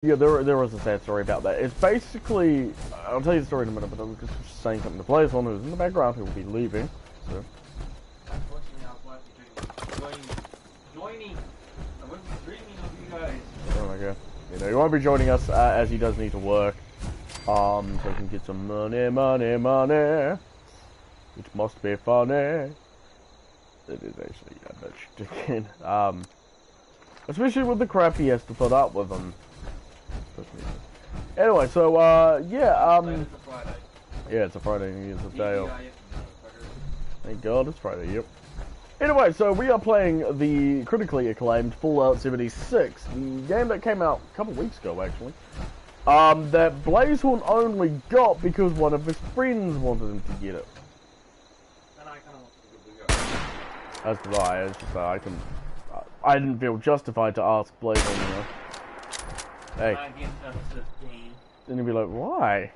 Yeah, there was a sad story about that. It's basically, I'll tell you the story in a minute, but I'm just saying something. The player's one who's in the background who will be leaving. So. Unfortunately, I won't be joining. I won't be dreaming of you guys. Oh my god. You know, he won't be joining us as he does need to work. So he can get some money. Which must be funny. It is actually a bitch chicken. Especially with the crap he has to put up with them. Anyway, so yeah, yeah, it's a Friday, it's a day off. Thank God it's Friday, yep. Anyway, so we are playing the critically acclaimed Fallout 76, the game that came out a couple weeks ago, actually. That Blazehorn only got because one of his friends wanted him to get it. And I kind of wanted to go. That's right, it's just I didn't feel justified to ask Blazehorn, you know. Hey. Then he'd be like, why?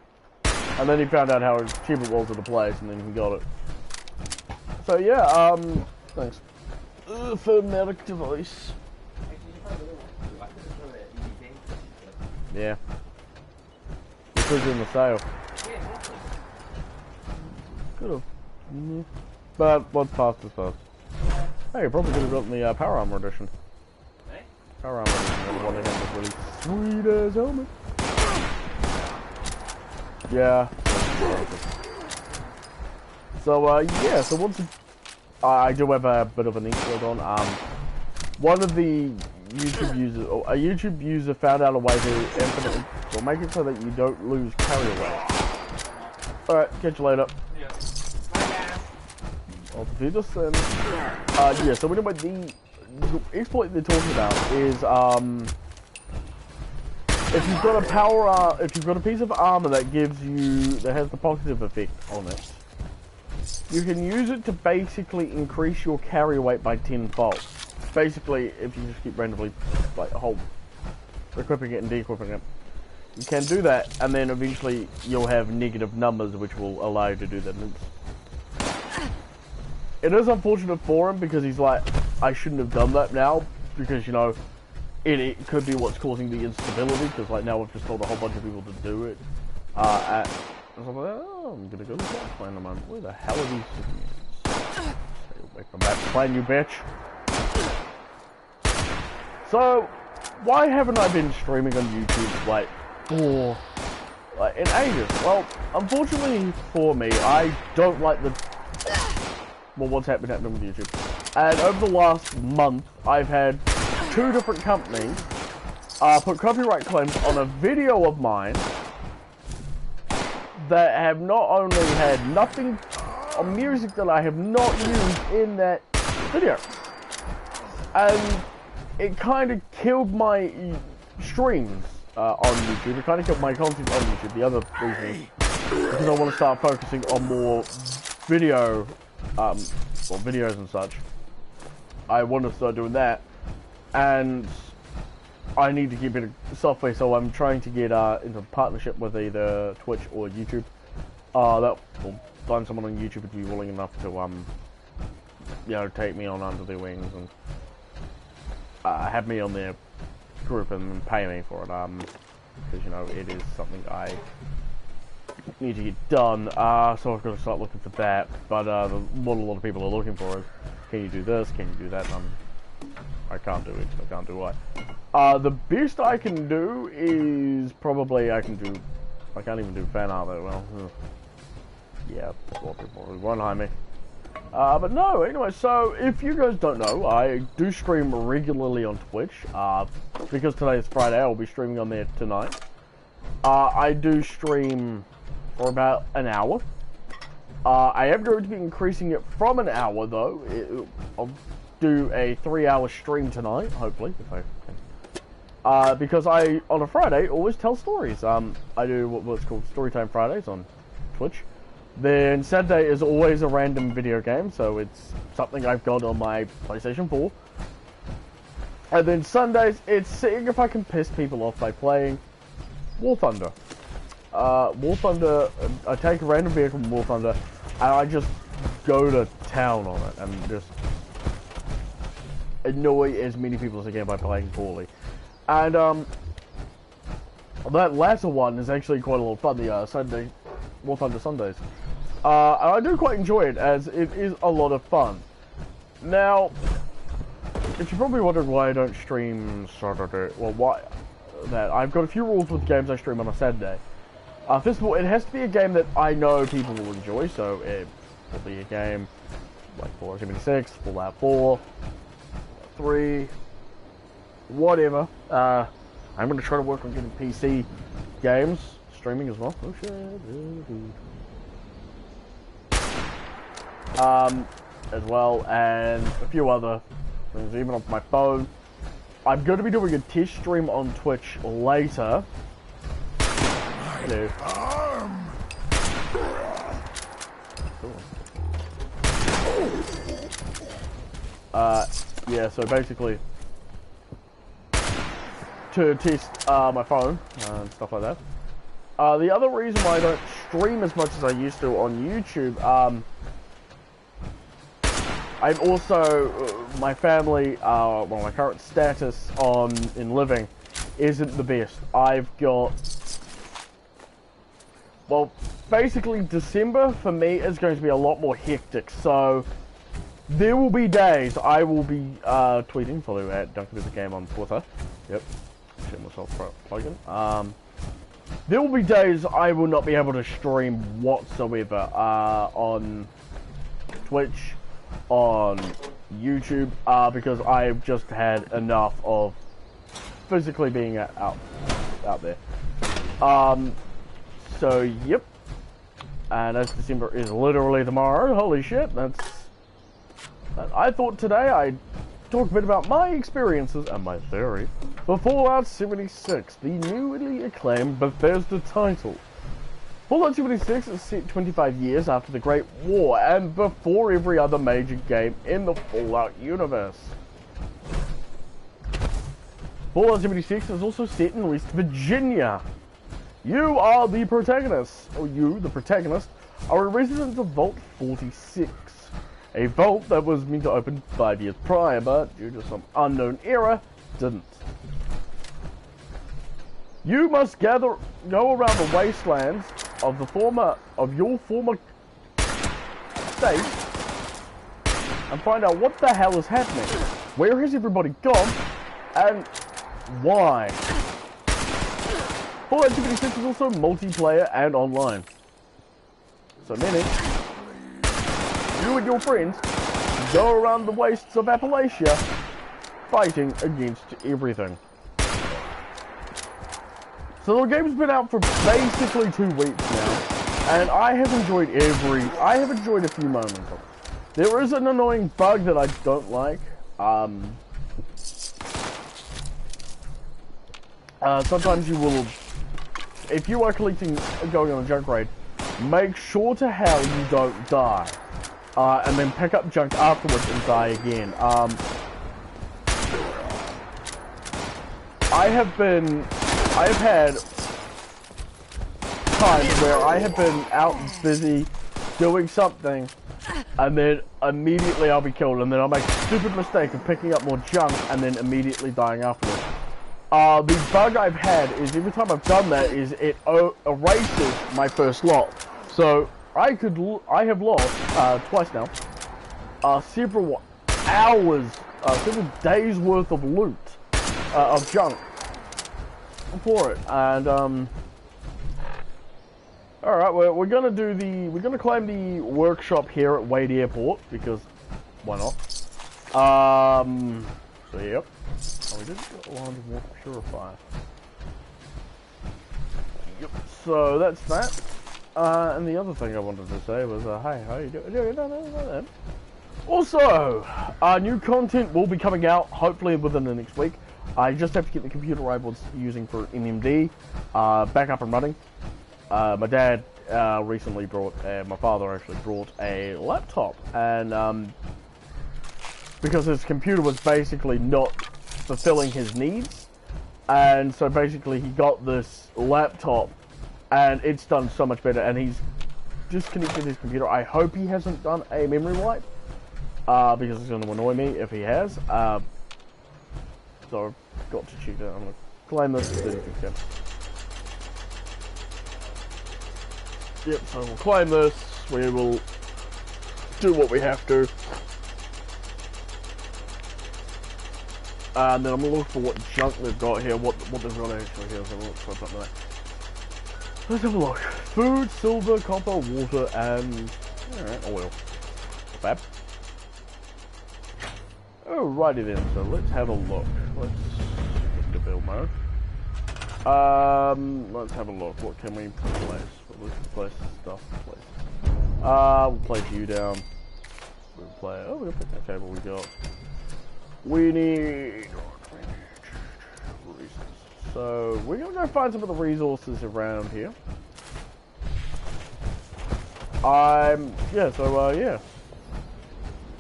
And then he found out how cheap it was at the place, and then he got it. So yeah, thanks. For medic device. Yeah. Because in the sale. Could've. Yeah. But what's fast is fast. Hey, you probably could have gotten the Power Armor edition. Power Armor edition, the one that had this really sweet ass helmet. Yeah. So yeah, so once I do have a bit of an Easter egg on. One of the YouTube users, or a YouTube user, found out a way to infinitely, or make it so that you don't lose carry away. All right, catch you later. Yeah. I'll defeat us then. Yeah. So anyway, the exploit they're talking about is if you've got if you've got a piece of armor that has the positive effect on it, you can use it to basically increase your carry weight by 10-fold. Basically, if you just keep randomly equipping it and de-equipping it, you can do that, and then eventually you'll have negative numbers which will allow you to do that. It is unfortunate for him because he's like, I shouldn't have done that now, because, you know, it could be what's causing the instability, because like now we've just told a whole bunch of people to do it. I was like, oh, I'm gonna go to the plan in a moment. Where the hell are these civilians? Stay away from that plan, you bitch. So, why haven't I been streaming on YouTube like in ages? Well, unfortunately for me, I don't like what's happening with YouTube. And over the last month, I've had 2 different companies put copyright claims on a video of mine that have not only had nothing on music that I have not used in that video. And it kind of killed my streams on YouTube. It kind of killed my content on YouTube. The other reason is because I want to start focusing on more video, videos and such. I want to start doing that, and I need to keep it software, so I'm trying to get into a partnership with either Twitch or YouTube. That will find someone on YouTube to be willing enough to, you know, take me on under their wings and have me on their group and pay me for it. Because, you know, it is something I need to get done. So I've got to start looking for that. But what a lot of people are looking for is, can you do this? Can you do that? And I can't do it. I can't do what. The best I can do is probably I can't even do fan art that well. Yeah, a lot of people won't hire me. But no, anyway, so if you guys don't know, I do stream regularly on Twitch. Because today is Friday, I'll be streaming on there tonight. I do stream for about an hour. I am going to be increasing it from an hour though. I'll do a 3-hour stream tonight, hopefully, if I can. Because I, on a Friday, always tell stories. I do what's called Storytime Fridays on Twitch. Then Saturday is always a random video game, so it's something I've got on my PlayStation 4. And then Sundays, it's seeing if I can piss people off by playing War Thunder. War Thunder, I take a random vehicle from War Thunder, and I just go to town on it, and just annoy as many people as I can by playing poorly. And, That latter one is actually quite a lot of fun, the Sunday, War Thunder Sundays. And I do quite enjoy it, as it is a lot of fun. Now, if you're probably wondering why I don't stream Saturday, well, why that, I've got a few rules with games I stream on a Saturday. First of all, it has to be a game that I know people will enjoy, so it will be a game like Fallout 76, Fallout 4, 3, whatever. I'm going to try to work on getting PC games, streaming as well. Oh shit. As well, and a few other things, even off my phone. I'm going to be doing a test stream on Twitch later. Hello. Yeah, so basically, to test my phone and stuff like that. The other reason why I don't stream as much as I used to on YouTube, I'm also, my family, well, my current status in living isn't the best. I've got, well, basically December for me is going to be a lot more hectic, so there will be days I will be tweeting, follow at Duncannuva Game on Twitter. Yep, shit myself plug-in. There will be days I will not be able to stream whatsoever on Twitch, on YouTube, because I've just had enough of physically being out there. So yep, and as December is literally tomorrow, holy shit, I thought today I'd talk a bit about my experiences and my theory for Fallout 76, the newly acclaimed Bethesda title. Fallout 76 is set 25 years after the Great War and before every other major game in the Fallout universe. Fallout 76 is also set in West Virginia. You are the protagonist, or you, the protagonist, are a resident of Vault 46. A vault that was meant to open 5 years prior, but due to some unknown error, didn't. You must go around the wastelands of your former state and find out what the hell is happening. Where has everybody gone, and why? Fallout 76 is also multiplayer and online. So meaning, you and your friends go around the wastes of Appalachia fighting against everything. So the game's been out for basically 2 weeks now, and I have enjoyed a few moments of it. There is an annoying bug that I don't like. Sometimes you will, if you are going on a junk raid, make sure to hell you don't die. And then pick up junk afterwards and die again. I've had times where I have been out busy doing something, and then immediately I'll be killed, and then I'll make a stupid mistake of picking up more junk and then immediately dying afterwards. The bug I've had is every time I've done that is it erases my first lot. So I have lost twice now several hours, several days worth of loot of junk for it. And all right, we're gonna claim the workshop here at Wade Airport because why not? So yep. Oh, we did get 100 more purifier. Yep. So that's that. And the other thing I wanted to say was, hey, how you doing? No. Also, new content will be coming out hopefully within the next week. I just have to get the computer I was using for NMD back up and running. My dad recently my father actually brought a laptop, and because his computer was basically not fulfilling his needs, and so basically he got this laptop, and it's done so much better, and he's disconnected his computer. I hope he hasn't done a memory wipe, because it's going to annoy me if he has. So I've got to check that. I'm going to claim this as 30%. Yep, so we'll claim this, we will do what we have to. And then I'm gonna look for what junk they've got here, what they've got actually here, so let's put something like that. Let's have a look. Food, silver, copper, water, and alright, oil. Not bad. Alrighty then, so let's have a look. Let's go to build mode. Let's have a look. What can we place? Let's place stuff. We'll place you down. We'll play. Oh, we'll pick that table we got. We need resources. So we're gonna go find some of the resources around here. Yeah. So yeah.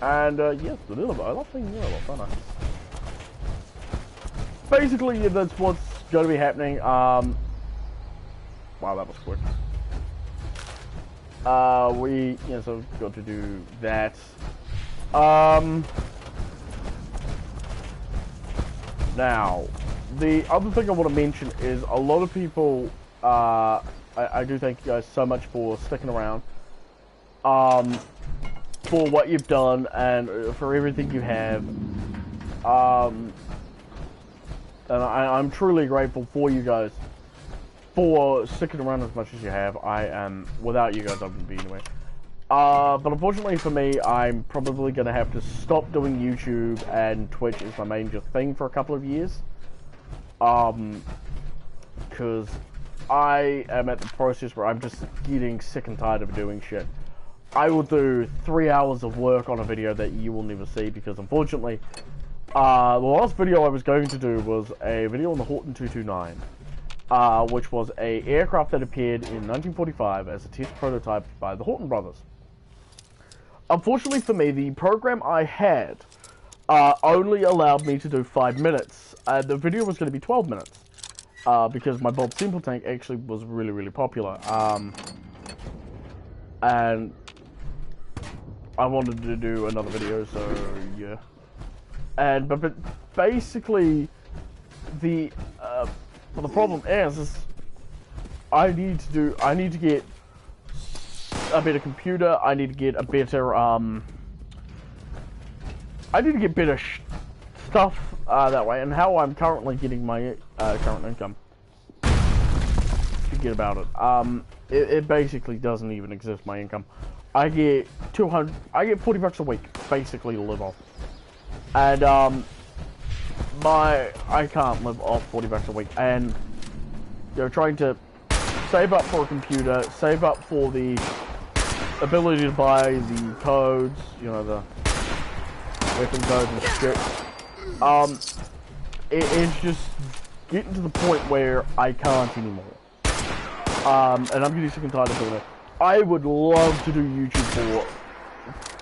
And yes, vanilla. I love playing vanilla, don't I? Basically, yeah, that's what's going to be happening. Wow, that was quick. We, yeah, so we've got to do that. Now, the other thing I want to mention is a lot of people, I do thank you guys so much for sticking around, for what you've done and for everything you have. And I'm truly grateful for you guys for sticking around as much as you have. Without you guys, I wouldn't be anywhere. But unfortunately for me, I'm probably going to have to stop doing YouTube and Twitch as my major thing for a couple of years. Because I am at the process where I'm just getting sick and tired of doing shit. I will do 3 hours of work on a video that you will never see because unfortunately, the last video I was going to do was a video on the Horton 229, which was a aircraft that appeared in 1945 as a test prototype by the Horton brothers. Unfortunately for me, the program I had only allowed me to do 5 minutes. The video was going to be 12 minutes because my Bob Simple Tank actually was really, really popular. And I wanted to do another video, so yeah. But basically, the problem is I need to get a better computer. I need to get a better stuff that way. And how I'm currently getting my current income, forget about it. It basically doesn't even exist. My income, I get 200. I get $40 a week basically to live off. And I can't live off $40 a week, and you're trying to save up for a computer, save up for the ability to buy the codes, you know, the weapon codes and shit. It's just getting to the point where I can't anymore. And I'm getting sick and tired of doing it. I would love to do YouTube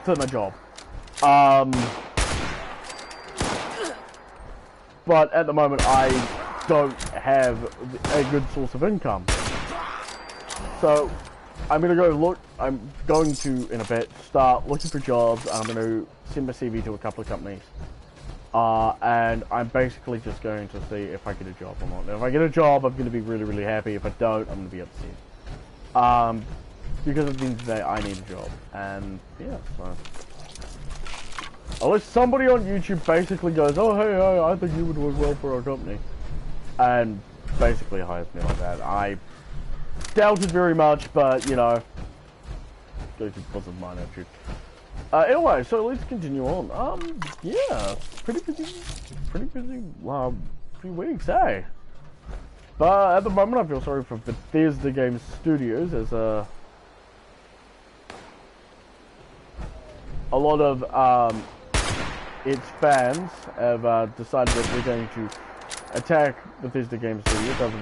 for my job. But at the moment, I don't have a good source of income. So, I'm going to in a bit, start looking for jobs. I'm going to send my CV to a couple of companies. And I'm basically just going to see if I get a job or not. If I get a job, I'm going to be really, really happy. If I don't, I'm going to be upset. Because at the end of the day, I need a job. And, yeah, so... Unless somebody on YouTube basically goes, oh hey, I think you would work well for our company, and basically hires me like that. I doubt it very much, but you know, goes because of my attitude. Anyway, so let's continue on. Yeah, pretty busy few weeks, eh? But at the moment, I feel sorry for Bethesda Game Studios as a lot of its fans have decided that they're going to attack Bethesda Game Studios over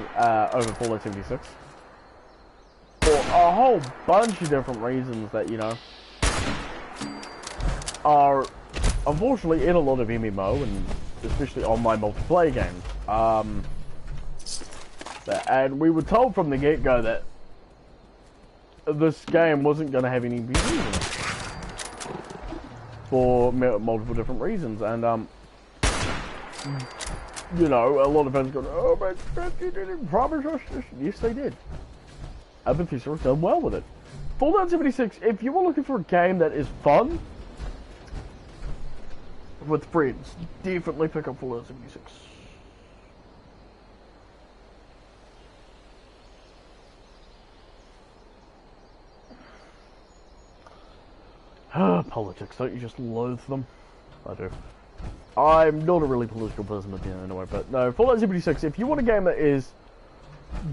Fallout 76 for a whole bunch of different reasons that, you know, are unfortunately in a lot of MMO and especially online multiplayer games. And we were told from the get-go that this game wasn't going to have any reasons for multiple different reasons, and you know, a lot of fans go, oh, but you didn't promise us this. Yes, they did. and Bethesda has done well with it. Fallout 76, if you are looking for a game that is fun, with friends, definitely pick up Fallout 76. Politics, don't you just loathe them? I do. I'm not a really political person at the end anyway, but no, Fallout 76, if you want a game that is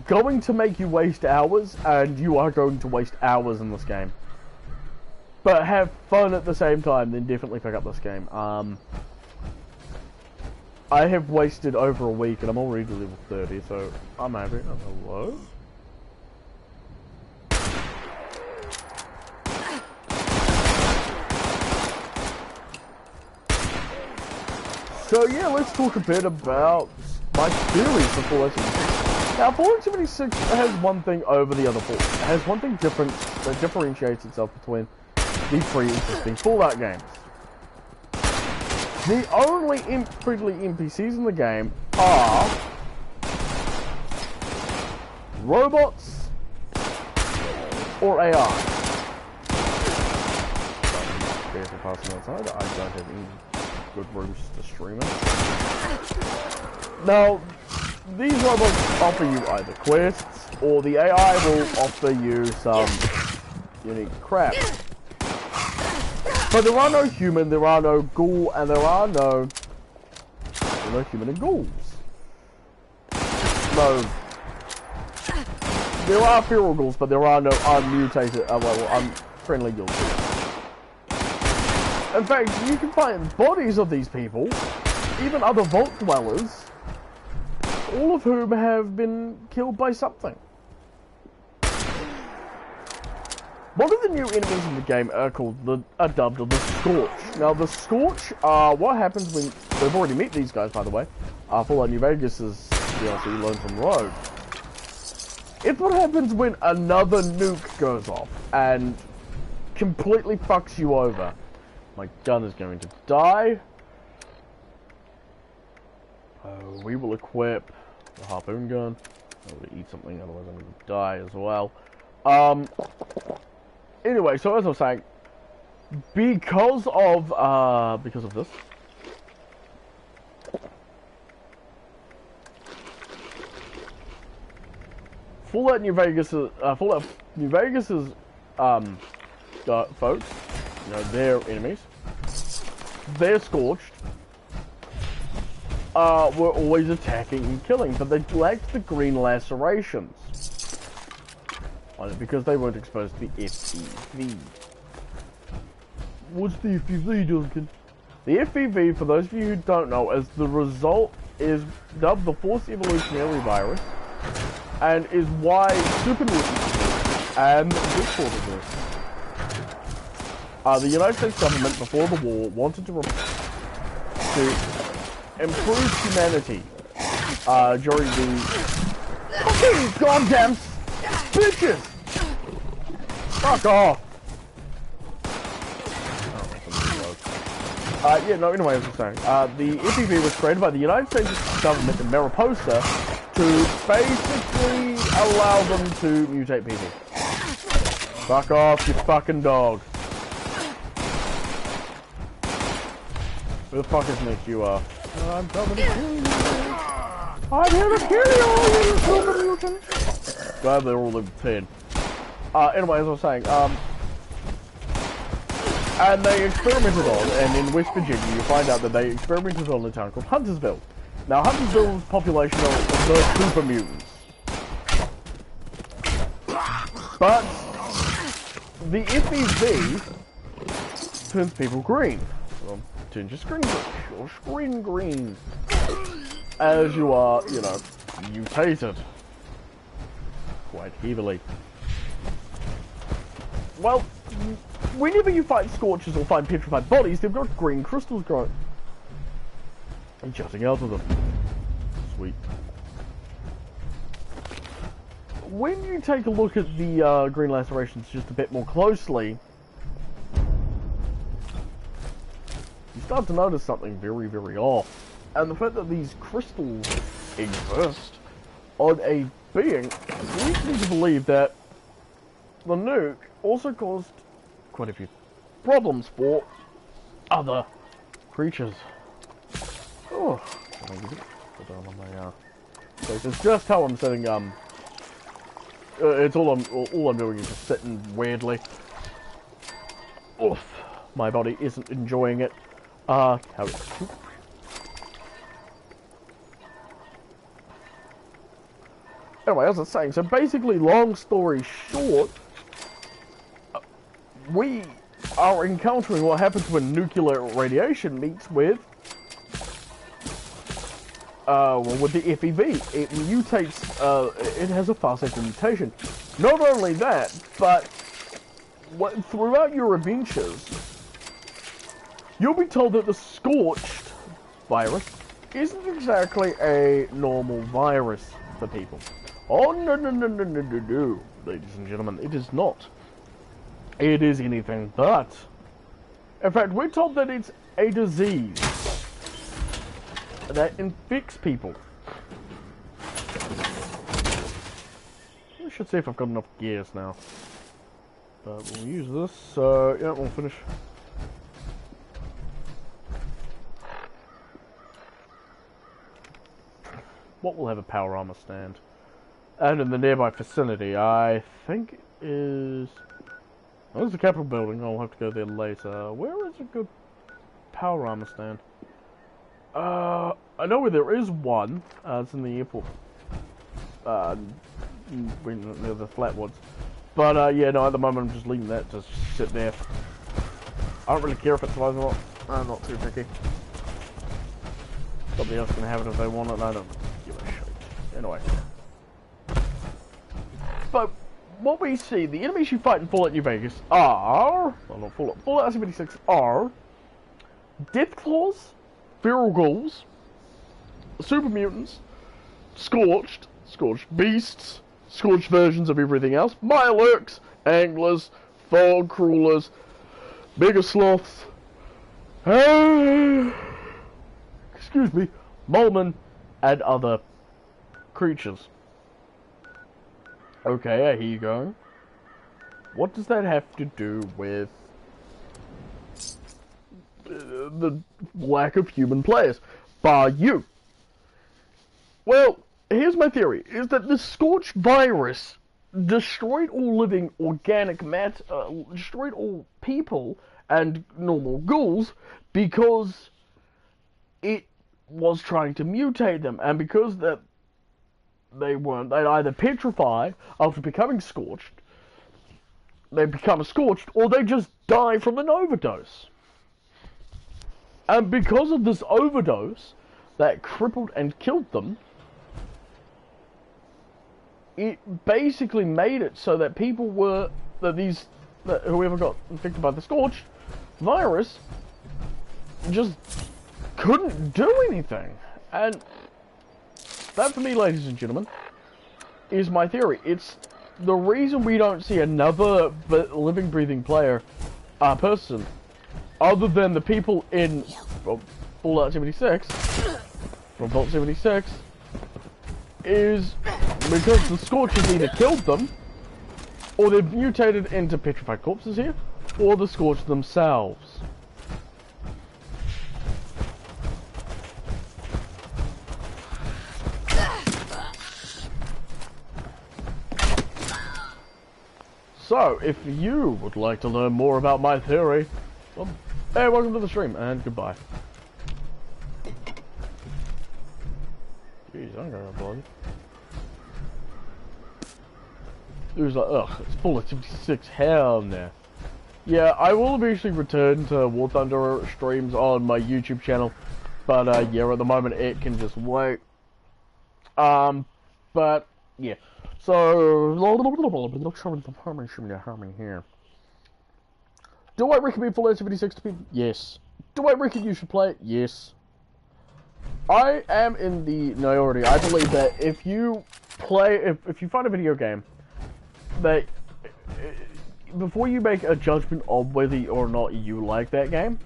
going to make you waste hours, and you are going to waste hours in this game, but have fun at the same time, then definitely pick up this game. I have wasted over a week, and I'm already to level 30, so I'm happy. Oh, hello? So yeah, let's talk a bit about my theories for Fallout 76. Now, Fallout 76 has one thing over the other Fallout. It has one thing different that differentiates itself between the three existing Fallout games. The only friendly NPCs in the game are robots or AI. There's a person outside. I don't have any good rooms to stream it. Now, these robots offer you either quests, or the AI will offer you some unique crap. But there are no human, there are no ghoul, and there are no human and ghouls. No. There are feral ghouls, but there are no unmutated, unfriendly ghouls. In fact, you can find bodies of these people, even other vault dwellers, all of whom have been killed by something. One of the new enemies in the game are dubbed the Scorch. Now, the Scorch are what happens when... We've already met these guys, by the way. Fallout New Vegas is DLC loaned from Rogue. It's what happens when another nuke goes off and completely fucks you over. My gun is going to die. We will equip the harpoon gun. I'm going to eat something, otherwise I'm going to die as well. Anyway, so as I was saying, because of this, Fallout New Vegas's folks, you know, their enemies, they're Scorched, were always attacking and killing, but they lacked the green lacerations. Because they weren't exposed to the FEV. What's the FEV, Duncan? The FEV, for those of you who don't know, is dubbed the Force Evolutionary Virus, and is why super mutants and Discord exist. The United States government, before the war, wanted to improve humanity during the fucking goddamn bitches! Fuck off! Anyway, as I was saying, the FEV was created by the United States government in Mariposa to basically allow them to mutate people. Fuck off, you fucking dog. Who the fuck is next? You are. I'm coming to kill you. I'm here to kill you, you super mutant. Glad they're all level 10. Anyway, as I was saying, and they experimented on, and in West Virginia you find out that they experimented on a town called Huntersville. Now, Huntersville's population are the super mutants. But the FEV turns people green. Well, turns your screen green. As you are, you know, mutated. Quite heavily. Well, whenever you find Scorches or find petrified bodies, they've got green crystals growing and jutting out of them. Sweet. When you take a look at the green lacerations just a bit more closely, you start to notice something very, very off. And the fact that these crystals exist on a being leads me to believe that the nuke also caused quite a few problems for other creatures. Oh, so it's just how I'm sitting. It's all I'm doing is just sitting weirdly. Oof, my body isn't enjoying it. How Anyway, as I was saying, so basically, long story short, we are encountering what happens when nuclear radiation meets with, with the FEV. It mutates, it has a far second mutation. Not only that, but throughout your adventures, you'll be told that the Scorched virus isn't exactly a normal virus for people. Oh, no, ladies and gentlemen, it is not. It is anything but. In fact, we're told that it's a disease that infects people. I should see if I've got enough gears now. But we'll use this, so yeah, we'll finish. What will have a power armor stand? And in the nearby vicinity, I think it is... Oh, there's the Capitol building. I'll have to go there later. Where is a good power armor stand? I know where there is one. It's in the airport. Near the Flatwoods. But, yeah, no, at the moment I'm just leaving that to sit there. I don't really care if it survives or not. I'm not too picky. Somebody else can have it if they want it, and I don't give a shit. Anyway. But what we see, the enemies you fight in Fallout New Vegas are... Well, not Fallout. Fallout 76 are... Deathclaws, Feral Ghouls, Super Mutants, Scorched, Scorched Beasts, Scorched versions of everything else, Mirelurks, Anglers, Fog Crawlers, Mega Sloths, excuse me, Molemen, and other creatures. Okay, I hear you going. What does that have to do with the lack of human players? Bar you. Well, here's my theory, is that the Scorched virus destroyed all living organic matter, destroyed all people and normal ghouls because it was trying to mutate them, and because that they either petrify after becoming scorched, they become scorched, or they just die from an overdose. And because of this overdose that crippled and killed them, it basically made it so that people were, whoever got infected by the Scorched virus just couldn't do anything. And that, for me, ladies and gentlemen, is my theory. It's the reason we don't see another living, breathing person, other than the people in Fallout 76, from Fallout 76, is because the Scorchers either killed them, or they've mutated into petrified corpses here, or the Scorched themselves. So, if you would like to learn more about my theory, well, hey, welcome to the stream, and goodbye. Jeez, I'm gonna blow. It was like, ugh, it's Fallout 76, hell no. Yeah, I will eventually return to War Thunder streams on my YouTube channel, but yeah, at the moment it can just wait. But yeah, so here. Do I recommend Fallout 76 to people? Yes. Do I reckon you should play it? Yes. I am in the minority. I believe that if you find a video game that before you make a judgment of whether or not you like that game,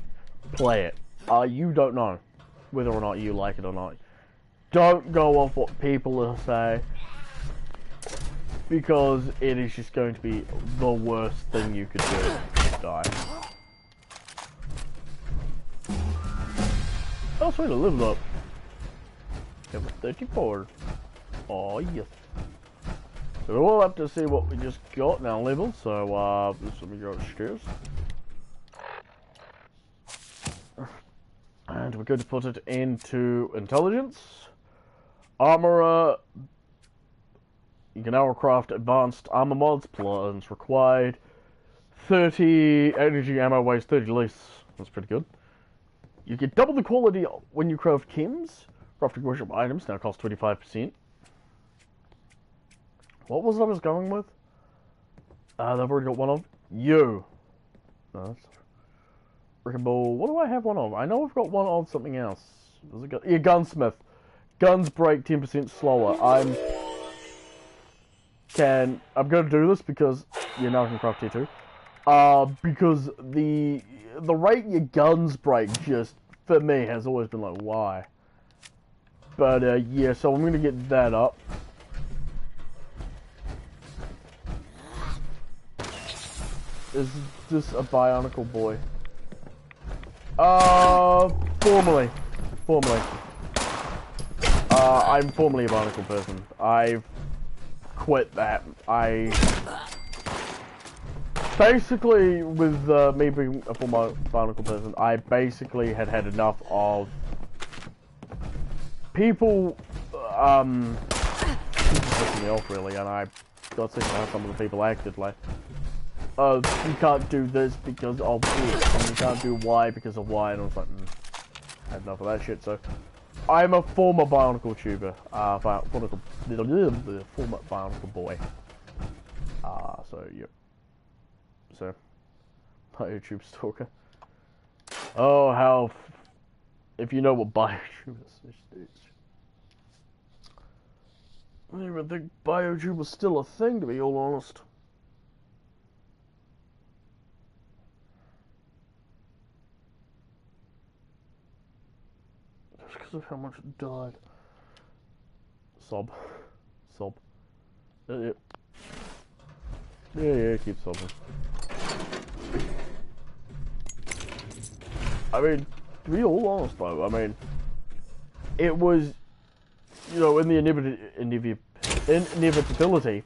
play it. You don't know whether or not you like it or not. Don't go off what people say. because it is just going to be the worst thing you could do. Die. Oh, sweet, I leveled up. Level 34. Oh, yes. So we'll have to see what we just got in our level. So, let me go upstairs. And we're going to put it into intelligence. Armorer. You can now craft advanced armor mods. Plans required. 30 energy ammo weighs 30 less. That's pretty good. You get double the quality when you craft chems. Crafting worship items now cost 25%. What was I was going with? They've already got one of you. No, that's Wrecking Ball. What do I have one of? I know I've got one of something else. Does it go? Yeah, Gunsmith. Guns break 10% slower. I'm gonna do this because now I can craft tier 2. Because the rate your guns break just for me has always been like why. But yeah, so I'm gonna get that up. Is this a Bionicle boy? Formerly. I'm formerly a Bionicle person. I've quit that. Basically, with me being a former Bionicle person, I basically had enough of people, pissing me off really, and I got sick of how some of the people acted like, you can't do this because of this, and you can't do Y because of Y, and I was like, I had enough of that shit, so I'm a former Bionicle tuber, former Bionicle boy, so, yep, so, my YouTube stalker. Oh, how, if you know what BioTube is, I didn't even think BioTube was still a thing, to be all honest. Just because of how much it died. Sob. Yeah. Yeah, keep sobbing. I mean, to be all honest though, I mean, it was, in the inevitability,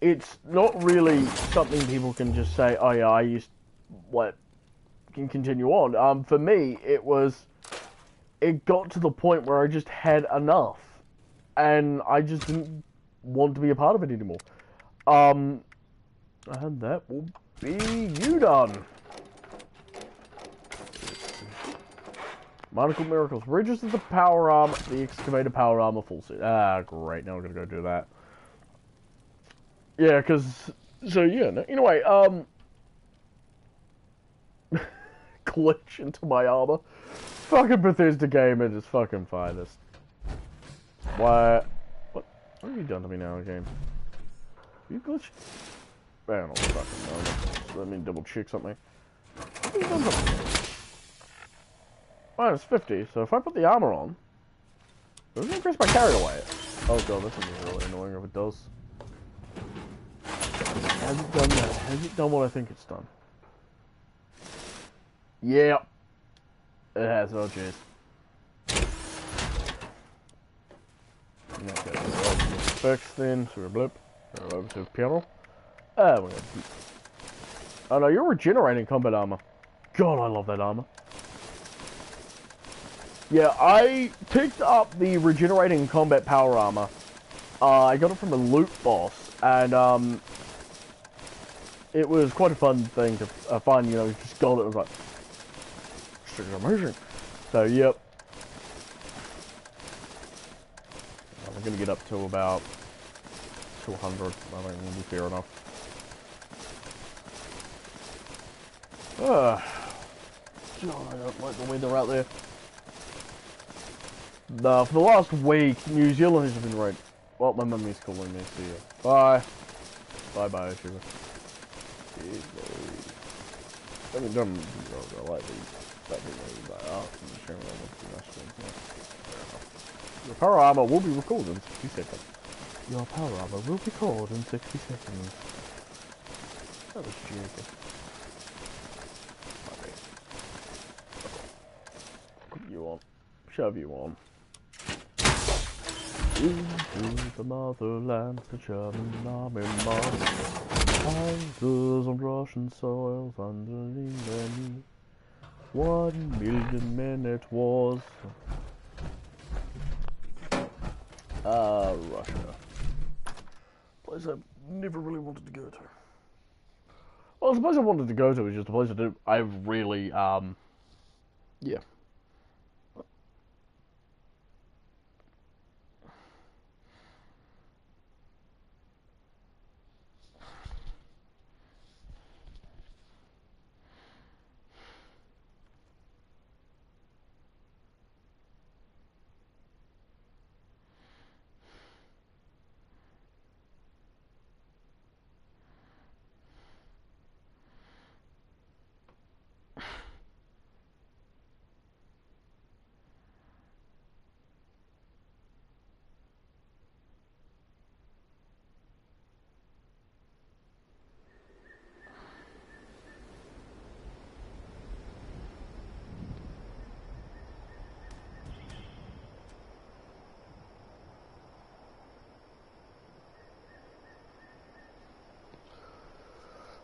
it's not really something people can just say, oh yeah, can continue on. For me, it got to the point where I just had enough, and I just didn't want to be a part of it anymore. And that will be you done. Bionicle Miracles. Register the power arm, the excavator power armor full suit. Ah, great. Now we're gonna go do that. Yeah, anyway, glitch into my armor. Fucking Bethesda game at its fucking finest. What have you done to me now, game? You glitched? I don't fucking know. Let me double check something. What have you done to me? Minus 50, so if I put the armor on, does it increase my carry away? Oh god, that's gonna be really annoying if it does. Has it done that? Has it done what I think it's done? Yeah. It has, oh jeez. Okay, fix then, so we're blip. Go over to the piano. Oh no, you're regenerating combat armor. God, I love that armor. Yeah, I picked up the regenerating combat power armor. I got it from a loot boss, and it was quite a fun thing to find. Just got it. I was like, this is amazing. So, yep. I'm gonna get up to about 200. I think will be fair enough. God, I don't like the weather out there. For the last week, New Zealand has been right. Well, my mummy's calling me. See ya. Bye. Bye, sugar. I mean, don't like the power armor will be recorded in 2 seconds. Your power armor will be called in 60 seconds. That was stupid. Okay. Put you on. Shove you on. Into the motherland, the German army march. Houses on Russian soils underneath their knee. 1 million men it was. Russia. Place I never really wanted to go to. Well, the place I wanted to go to is just a place I really, yeah.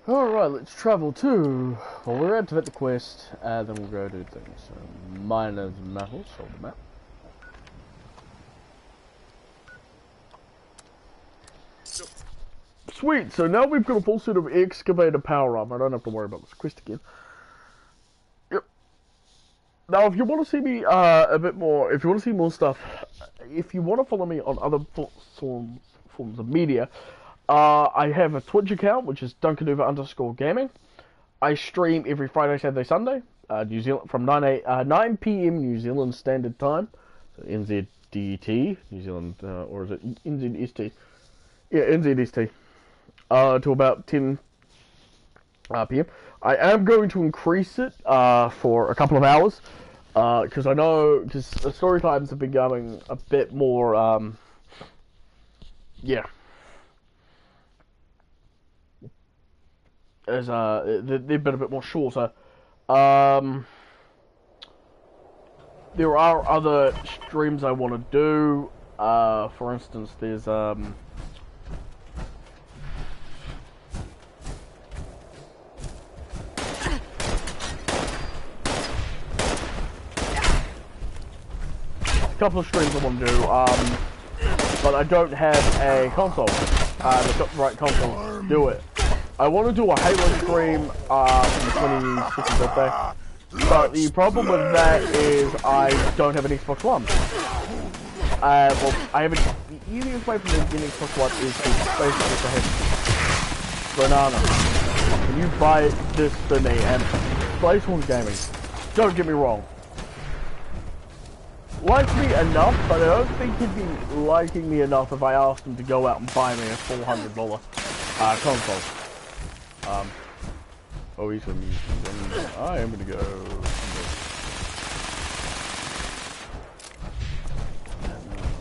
Alright, let's travel to... Well, we're at the quest, then we'll go do things. So, miners metals, hold the map. Sweet, so now we've got a full suit of excavator power armor. I don't have to worry about this quest again. Yep. Now, if you want to see me a bit more, if you want to see more stuff, if you want to follow me on other forms of media, I have a Twitch account, which is Duncannuva_gaming. I stream every Friday, Saturday, Sunday, New Zealand from 9 p.m. New Zealand Standard Time, so NZDT, New Zealand, or is it NZST? Yeah, NZST, to about 10 p.m. I am going to increase it for a couple of hours, because the story times have been going a bit more, yeah. As they've been a bit more shorter. There are other streams I want to do. For instance, there's a couple of streams I want to do, but I don't have a console, the right console to do it. I want to do a Halo stream for the 22nd birthday, but the problem with that is I don't have an Xbox One. Well, I have the easiest way for me to get an Xbox One is to basically have Banana. Can you buy this for me and play some gaming? Don't get me wrong. Likes me enough, but I don't think he'd be liking me enough if I asked him to go out and buy me a $400 console. Oh, he's gonna use them. I am gonna go.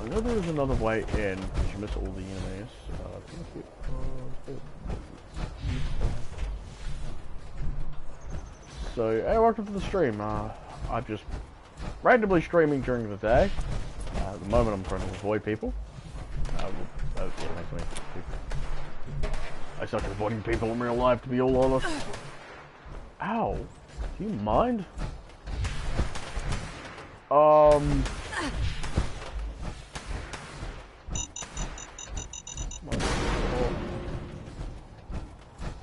I know there is another way in, because you miss all the enemies. So, hey, welcome to the stream. I'm just randomly streaming during the day. At the moment, I'm trying to avoid people. That's what makes me people. I suck at avoiding people in real life, to be all honest. Ow. Do you mind?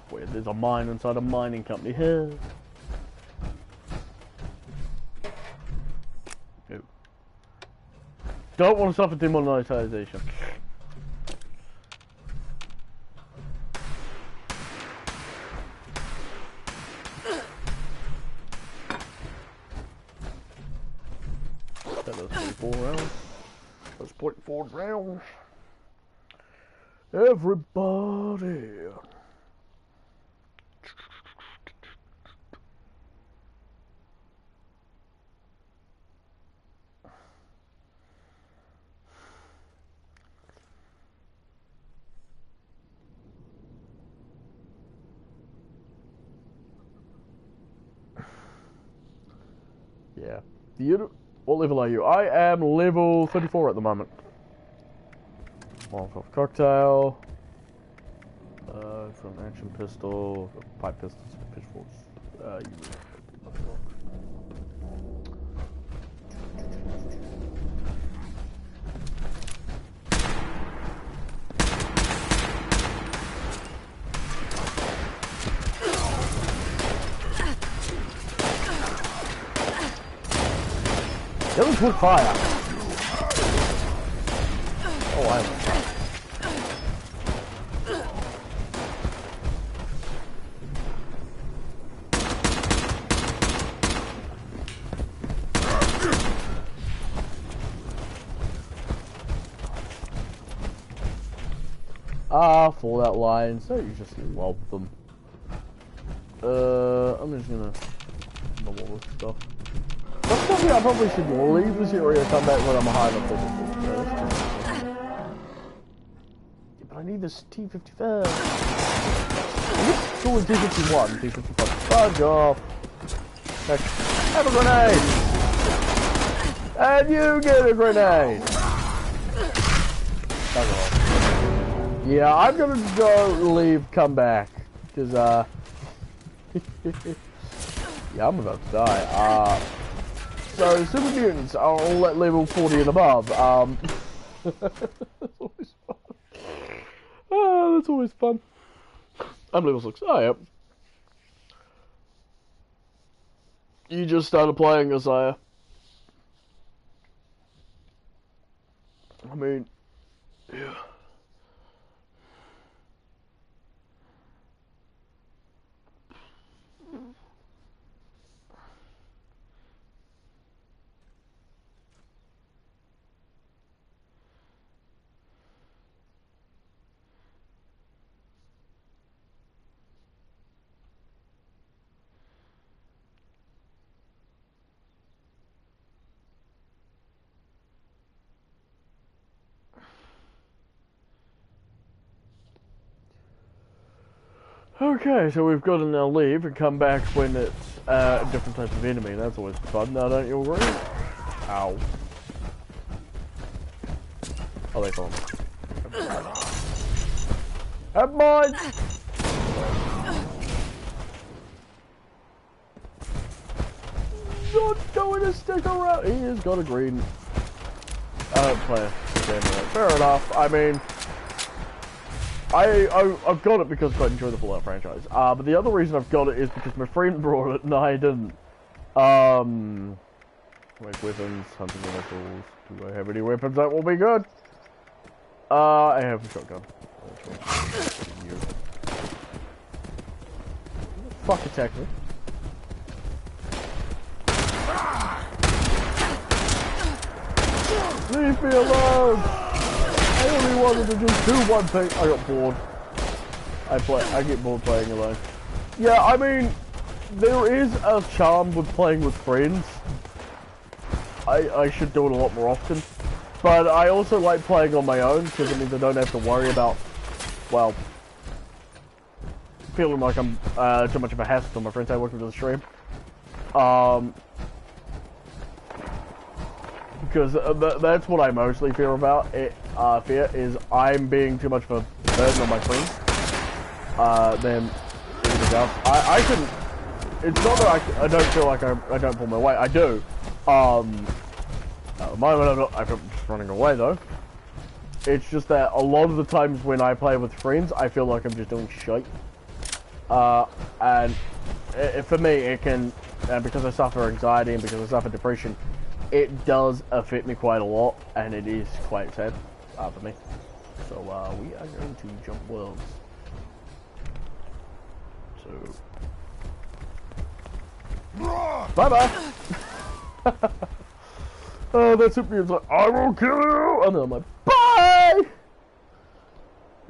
Wait, there's a mine inside a mining company here. No. Don't want to suffer demonetization. Let's point forward rounds. Everybody. Yeah. What level are you? I am level 34 at the moment. Molotov cocktail. From action pistol, pipe pistols, pitchforks. That was with fire. Oh, I am. Fallout line, so you just weld them. I'm just gonna normal stuff. That's something I probably should leave this area and come back when I'm high enough to do. Yeah, but I need this T-55. It's called T-51, T-55. Fudge off. Heck, have a grenade! And you get a grenade! Fudge off. Yeah, I'm gonna go leave, come back, because, yeah, I'm about to die. So, Super Mutants, I'll let level 40 and above, that's always fun. Oh, that's always fun. I'm level 6, oh, yep. You just started playing, Isaiah. I mean, yeah. Okay, so we've got to now leave and come back when it's a different type of enemy. That's always fun. Now, don't you agree? Ow. Oh, they found me. Have mine! Not going to stick around. He has got a green. I don't play a game. Fair enough. I mean, I've got it because I quite enjoy the Fallout franchise. But the other reason I've got it is because my friend brought it and I didn't. Like weapons, hunting rifles. Do I have any weapons that will be good? I have a shotgun. Fuck attack me. Leave me alone! I only wanted to just do one thing. I got bored. I get bored playing alone. Yeah, I mean, there is a charm with playing with friends. I should do it a lot more often. But I also like playing on my own, because it means I don't have to worry about, well, feeling like I'm too much of a hassle to my friends I work with the stream. Because that's what I mostly fear about. Fear is I'm being too much of a burden on my friends than anything else. I can. It's not that I don't feel like I don't pull my weight. I do. At the moment I'm just running away though. It's just that a lot of the times when I play with friends, I feel like I'm just doing shit. And for me, it can, because I suffer anxiety and because I suffer depression, it does affect me quite a lot, and it is quite sad for me. So we are going to jump worlds. So bye bye. That's it. It's like, I will kill you, and then I'm like, bye.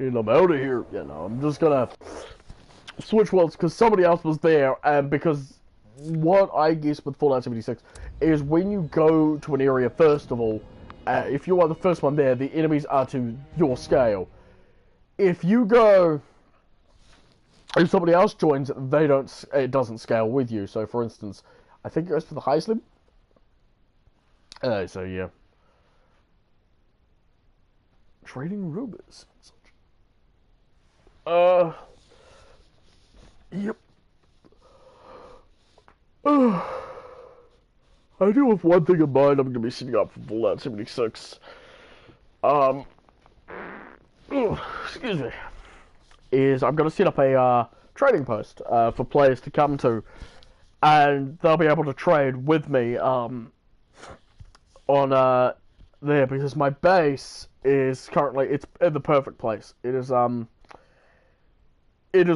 And I'm out of here. Yeah, no, I'm just gonna switch worlds because somebody else was there, and because what I guess with Fallout 76 is when you go to an area, first of all, if you are the first one there, the enemies are to your scale. If you go, if somebody else joins, they don't. It doesn't scale with you. So, for instance, I think it goes for the highest limit. So yeah. Trading rumors. Yep. I do have one thing in mind. I'm gonna be sitting up for Fallout 76. Excuse me. Is I'm gonna set up a trading post for players to come to, and they'll be able to trade with me on there, because my base is currently, it's in the perfect place. It is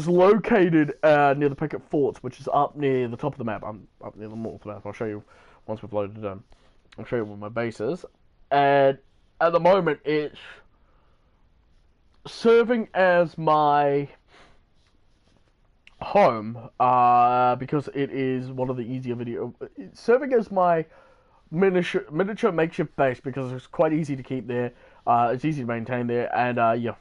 located near the Picket Forts, which is up near the top of the map. I'm up near the north map. I'll show you once we've loaded it in. I'll show you where my base is. And at the moment, it's serving as my home, because it is one of the easier it's serving as my miniature makeshift base, because it's quite easy to keep there. It's easy to maintain there, and yeah.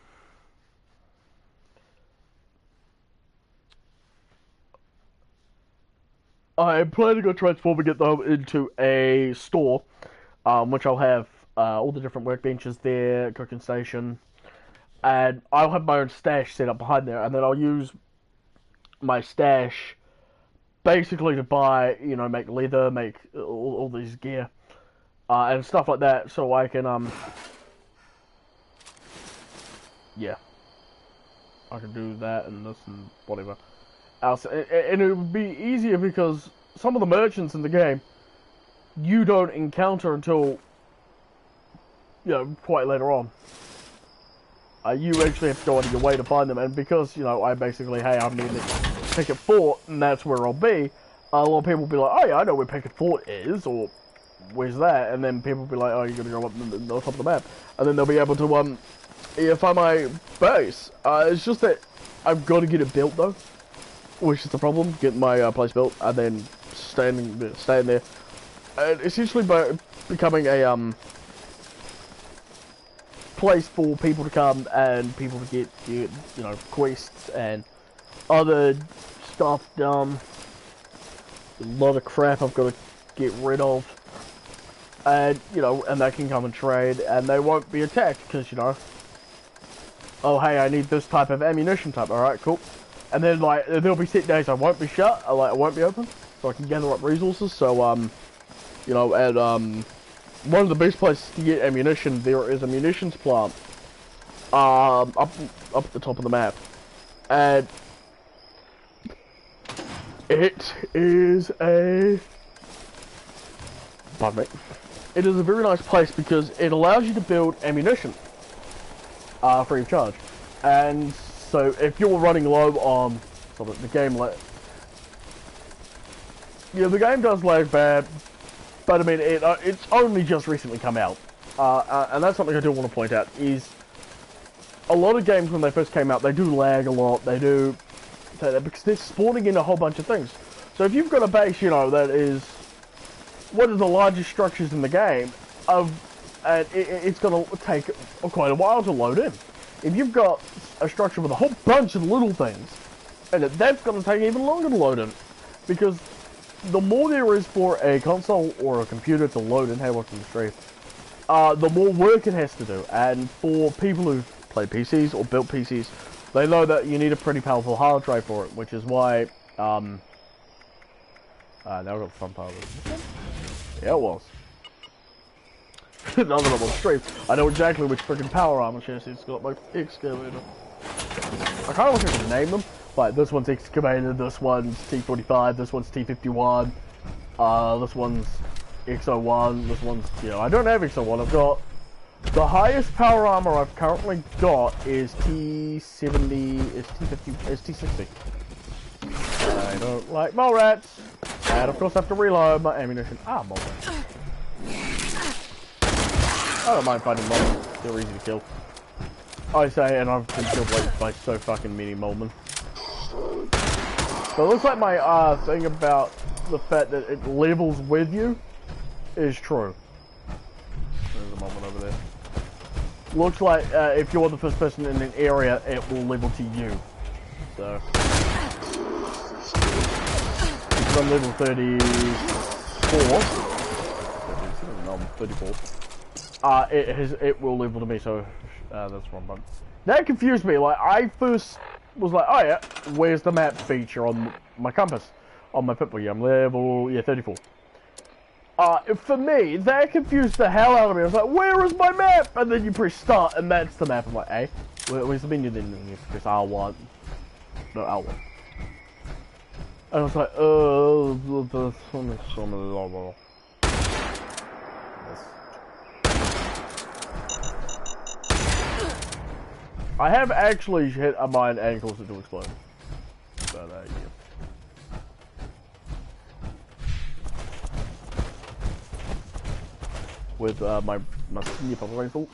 I'm planning on transforming it though into a store, which I'll have all the different workbenches there, cooking station, and I'll have my own stash set up behind there, and then I'll use my stash basically to buy, make leather, make all these gear, and stuff like that, so I can, yeah, I can do that and this and whatever else, and it would be easier because some of the merchants in the game you don't encounter until, quite later on. You actually have to go out of your way to find them, and because, I basically, hey, I'm near the Picket Fort, and that's where I'll be, a lot of people will be like, oh yeah, I know where Picket Fort is, or where's that, and then people will be like, oh, you're gonna go up the top of the map, and then they'll be able to, find my base. It's just that I've got to get it built, though, which is the problem, getting my place built, and then staying there, and essentially by becoming a, place for people to come and people to get quests and other stuff done. A lot of crap I've got to get rid of, and and they can come and trade, and they won't be attacked because oh hey, I need this type of ammunition type. All right, cool. And then there'll be set days I won't be shut, I won't be open, so I can gather up resources. So and one of the best places to get ammunition, there is a munitions plant up at the top of the map, and it is pardon me, it is a very nice place because it allows you to build ammunition free of charge. And so if you're running low on the game, the game does lag bad. But I mean, it's only just recently come out, and that's something I do want to point out, is a lot of games when they first came out, they do lag a lot, they do, because they're spawning in a whole bunch of things. So if you've got a base, that is one of the largest structures in the game, and it's going to take quite a while to load in. If you've got a structure with a whole bunch of little things, and that's going to take even longer to load in, because the more there is for a console or a computer to load in, hey, watching the stream, the more work it has to do. And for people who play PCs or built PCs, they know that you need a pretty powerful hard drive for it, which is why, now I've got the fun part of it. Yeah, it was. Now that I'm on stream, I know exactly which freaking power armor chassis it's got, my excavator. I kind of wish I could name them. Like, this one's Excavator, this one's T45, this one's T51, this one's X01, this one's, I don't have X01, I've got, the highest power armor I've currently got is T70, is T50, is T60. I don't like mole rats, and of course I have to reload my ammunition. Mole rats. I don't mind fighting moles, they're easy to kill. I say, and I've been killed by so fucking many molemen. So it looks like my thing about the fact that it levels with you is true. There's a moment over there. Looks like if you're the first person in an area, it will level to you. So because I'm level 34. No, on 34. It will level to me, so that's one bug. That confused me. Like, I first was like, oh yeah, where's the map feature on my compass? On my Pip-Boy, I'm level, 34. For me, that confused the hell out of me. I was like, where is my map? And then you press start, and that's the map. I'm like, hey, where's the menu then? And you press R1. No, R1. And I was like, I have actually hit a mine and caused it to explode. But, yeah. With my sniper rifle.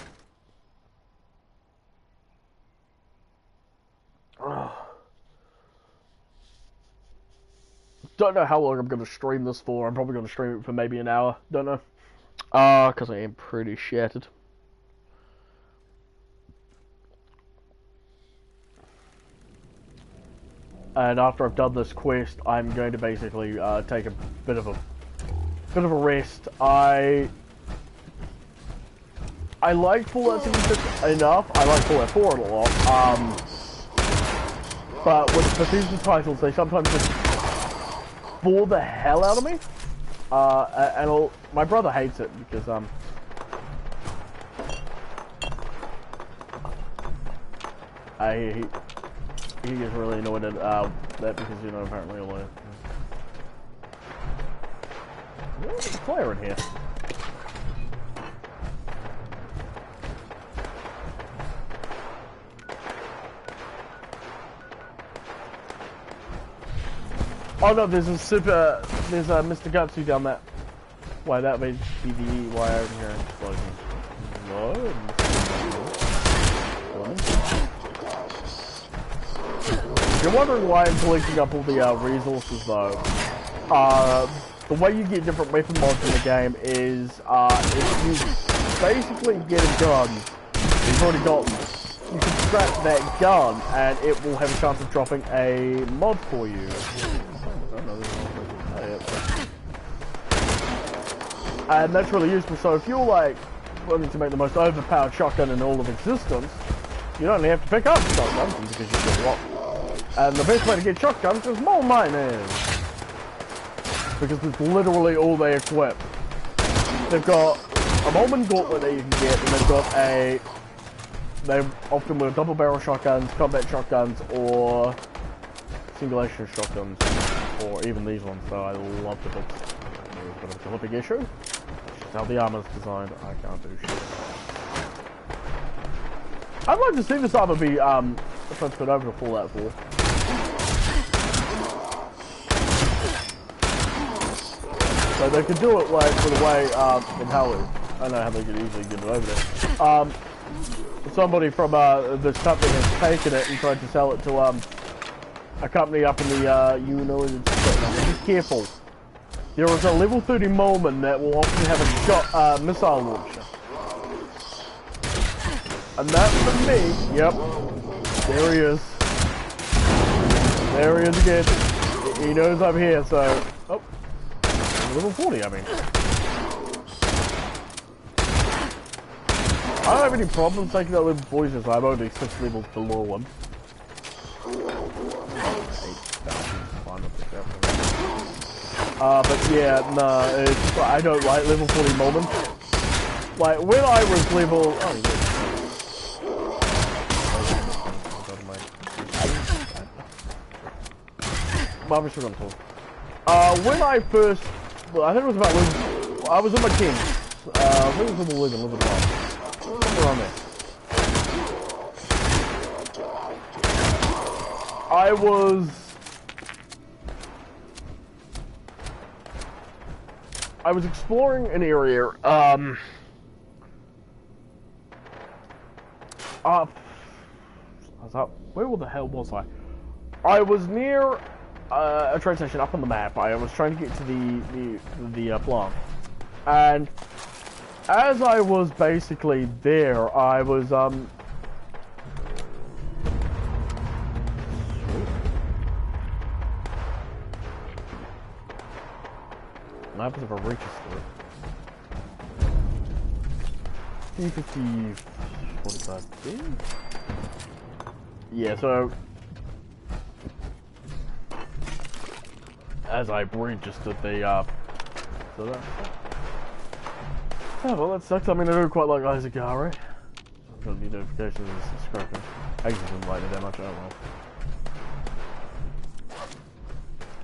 Don't know how long I'm going to stream this for. I'm probably going to stream it for maybe an hour. Don't know. Because I am pretty shattered. And after I've done this quest, I'm going to basically take a bit of a rest. I like Fallout 76 enough. I like Fallout 4 a lot. But with Bethesda titles, they sometimes just bore the hell out of me. And my brother hates it because he gets really annoyed at that because, you know, apparently there's a flare in here. Oh no, there's a Mr. Gutsu down that. Why, that may be the wire over here explosion. No. If you're wondering why I'm collecting up all the resources though, the way you get different weapon mods in the game is if you basically get a gun you've already gotten, you can scrap that gun and it will have a chance of dropping a mod for you. And that's really useful. So if you're like wanting to make the most overpowered shotgun in all of existence, you don't only have to pick up shotguns because you get a lot. And the best way to get shotguns is more miners, because it's literally all they equip. They've got a Molten Gauntlet that you can get, and they often wear double barrel shotguns, combat shotguns, or single action shotguns, or even these ones. So I love the books. There's a bit of a Olympic issue. That's how the armor's designed. I can't do shit. I'd like to see this armor be transferred over to Fallout 4. So they could do it like for the way in how it, I know how they could easily get it over there. Somebody from this company has taken it and tried to sell it to a company up in the just careful. There is a level 30 Molman that will often have a missile launcher. And that for me, yep, there he is. There he is again. He knows I'm here, so, oh, level 40, I mean. I don't have any problems taking out level 40 since I'm only 6 levels below him. But yeah, nah, it's, I don't like level 40 moments. Like, when I was level... when I first... Well, I think it was about level... I was in my team. I think it was level 11, level 12. Somewhere around there. I was exploring an area, where the hell was I? I was near a train station up on the map. I was trying to get to the plant, and as I was basically there, I was what happens if I reach through? 50, 50, 45, yeah, so as I registered the, so that, oh, well, that sucks. I mean, I do quite like Isaac Gare. I've got any notifications and subscribing. I actually didn't like it that much, oh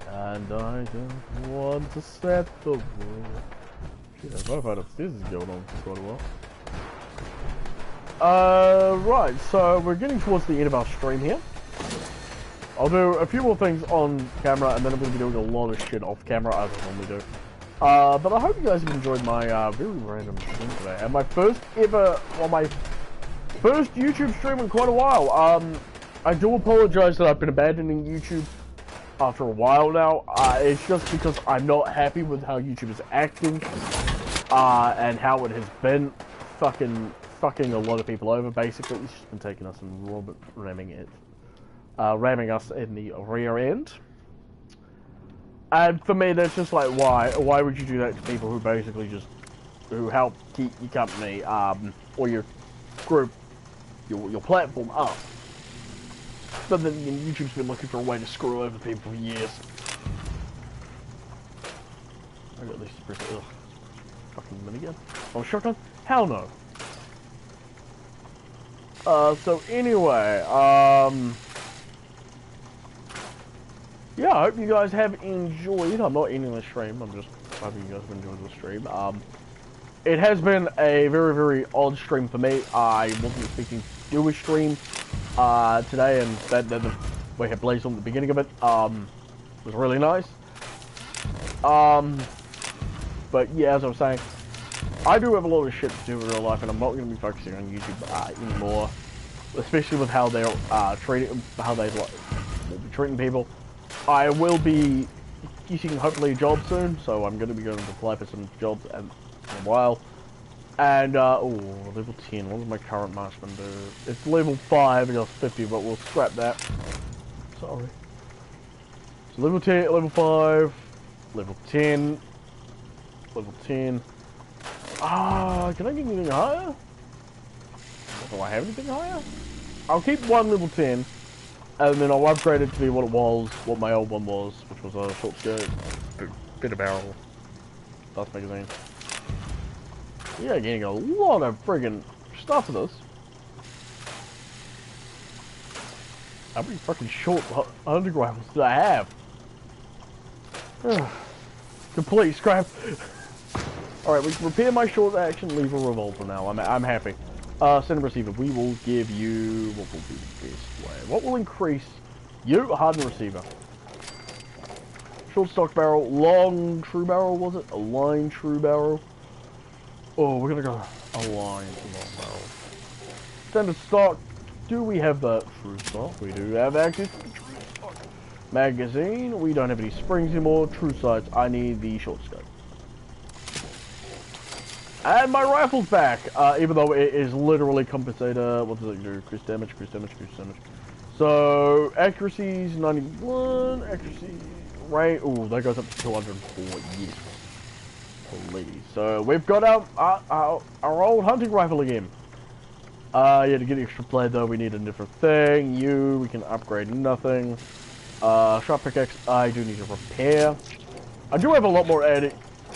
well. And I don't want to set the world. Shit, that Wi-Fi upstairs is going on for quite a while. Right, so we're getting towards the end of our stream here. I'll do a few more things on camera, and then I'm going to be doing a lot of shit off camera, as I normally do. But I hope you guys have enjoyed my very random stream today, and my first ever, well, my first YouTube stream in quite a while. I do apologize that I've been abandoning YouTube after a while now. It's just because I'm not happy with how YouTube is acting, and how it has been fucking a lot of people over. Basically, it's just been taking us and ramming us in the rear end. And for me, that's just like, why? Why would you do that to people who basically just, who help keep your company, or your group, your platform up? But then YouTube's been looking for a way to screw over people for years. I got this fucking minigun. Oh, shotgun? Hell no. So anyway, yeah, I hope you guys have enjoyed. I'm not ending the stream, I'm just hoping you guys have enjoyed the stream. It has been a very, very odd stream for me. I wasn't expecting to do a stream today, and that we had Blaze on the beginning of it was really nice. But yeah, as I was saying, I do have a lot of shit to do in real life, and I'm not going to be focusing on YouTube anymore, especially with how they're treating, how they will be treating people. I will be getting hopefully a job soon, so I'm going to be going to apply for some jobs in a while. And oh, level 10. What does my current marksman do? It's level 5. It goes 50, but we'll scrap that. Sorry. So level 10, level 5, level 10, level 10. Can I get anything higher? Do I have anything higher? I'll keep one level 10, and then I'll upgrade it to be what it was, what my old one was, which was a short skirt, bit of barrel, dust magazine. Yeah, getting a lot of friggin' stuff for this. How many fucking short hunting rifles do I have? Complete scrap. Alright, we can repair my short action lever revolver now. I'm happy. Send and receiver. We will give you, what will be the best way? What will increase you? Hardened receiver. Short stock barrel. Long true barrel, was it? A line true barrel. Oh, we're gonna go a line long barrel. Standard stock. Do we have the true stock? We do have access to true stock. Magazine. We don't have any springs anymore. True sights. I need the short scope. And my rifle's back, even though it is literally compensator. What does it do? Increase damage, increase damage, increase damage. So, accuracy's 91, accuracy, range, ooh, that goes up to 204, yes. Please. So, we've got our old hunting rifle again. Yeah, to get extra play though, we need a different thing. We can upgrade nothing. Sharp pickaxe, I do need to repair. I do have a lot more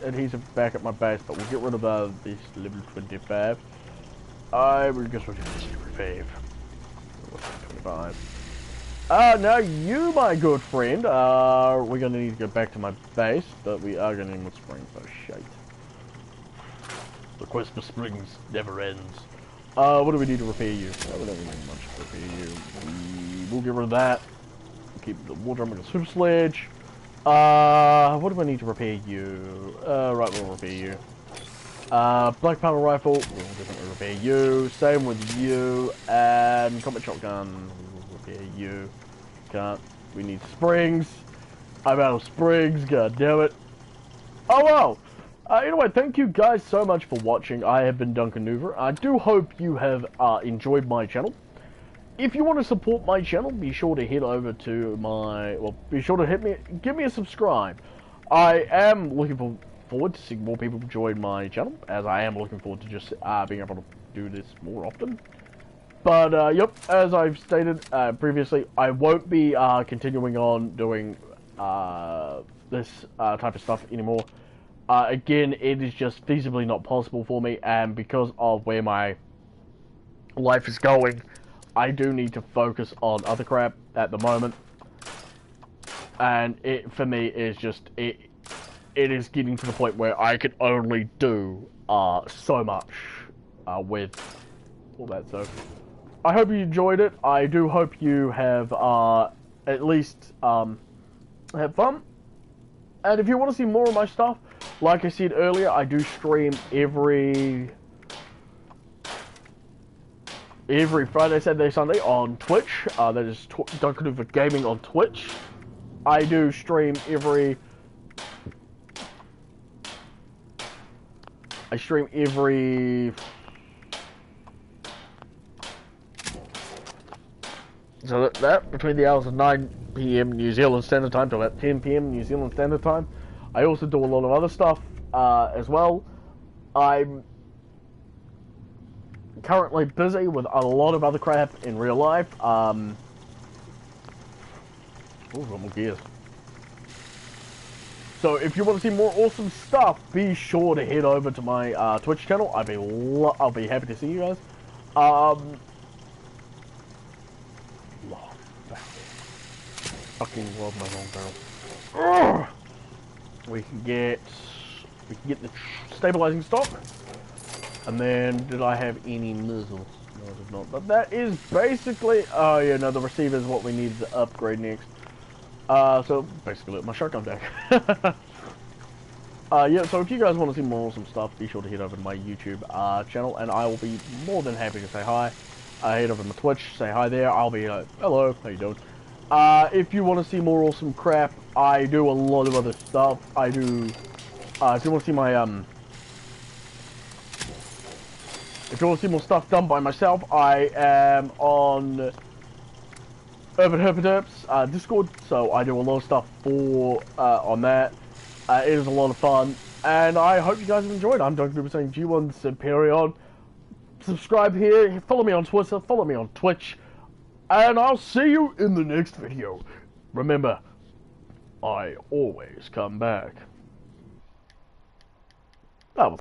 adhesive back at my base, but we'll get rid of this level 25. I will guess we'll do this 25. 25. Now you, my good friend, we're gonna need to go back to my base, but we are gonna need more springs. Oh shite. The quest for springs never ends. What do we need to repair you? Oh, we don't really need much to repair you. We'll get rid of that. We'll keep the water drum and the super sledge. What do I need to repair you? Right, we'll repair you. Black powder rifle, we'll definitely repair you. Same with you. And combat shotgun, we'll repair you. Can't. We need springs. I'm out of springs, god damn it. Oh well. Anyway, thank you guys so much for watching. I have been Duncannuva. I do hope you have enjoyed my channel. If you want to support my channel, be sure to head over to my, well, be sure to give me a subscribe. I am looking forward to seeing more people join my channel, as I am looking forward to just being able to do this more often. But, yep, as I've stated previously, I won't be continuing on doing this type of stuff anymore. Again, it is just feasibly not possible for me, and because of where my life is going, I do need to focus on other crap at the moment. And it, for me, is just, it is getting to the point where I can only do so much with all that. So I hope you enjoyed it. I do hope you have at least have fun. And if you want to see more of my stuff, like I said earlier, I do stream every Friday, Saturday, Sunday on Twitch. That is Duncannuva Gaming on Twitch. I do stream every so that between the hours of 9 PM New Zealand Standard Time to about 10 PM New Zealand Standard Time. I also do a lot of other stuff as well. I'm currently busy with a lot of other crap in real life. Oh, got more gears. So if you want to see more awesome stuff, be sure to head over to my Twitch channel. I'll be happy to see you guys. Fucking love my long barrel. We can get the stabilizing stock. And then, did I have any muzzle? No, I did not. But that is basically, oh yeah, no, the receiver is what we need to upgrade next. So basically my shotgun deck. Yeah, so if you guys want to see more awesome stuff, be sure to head over to my YouTube channel, and I will be more than happy to say hi. Head over to my Twitch, say hi there. I'll be like, hello, how you doing? If you want to see more awesome crap, I do a lot of other stuff. I do, if you want to see my, if you want to see more stuff done by myself, I am on Urban Herpaderps Discord, so I do a lot of stuff for on that. It is a lot of fun, and I hope you guys have enjoyed. I'm Duncannuva saying G1 Superion. Subscribe here, follow me on Twitter, follow me on Twitch, and I'll see you in the next video. Remember, I always come back. That was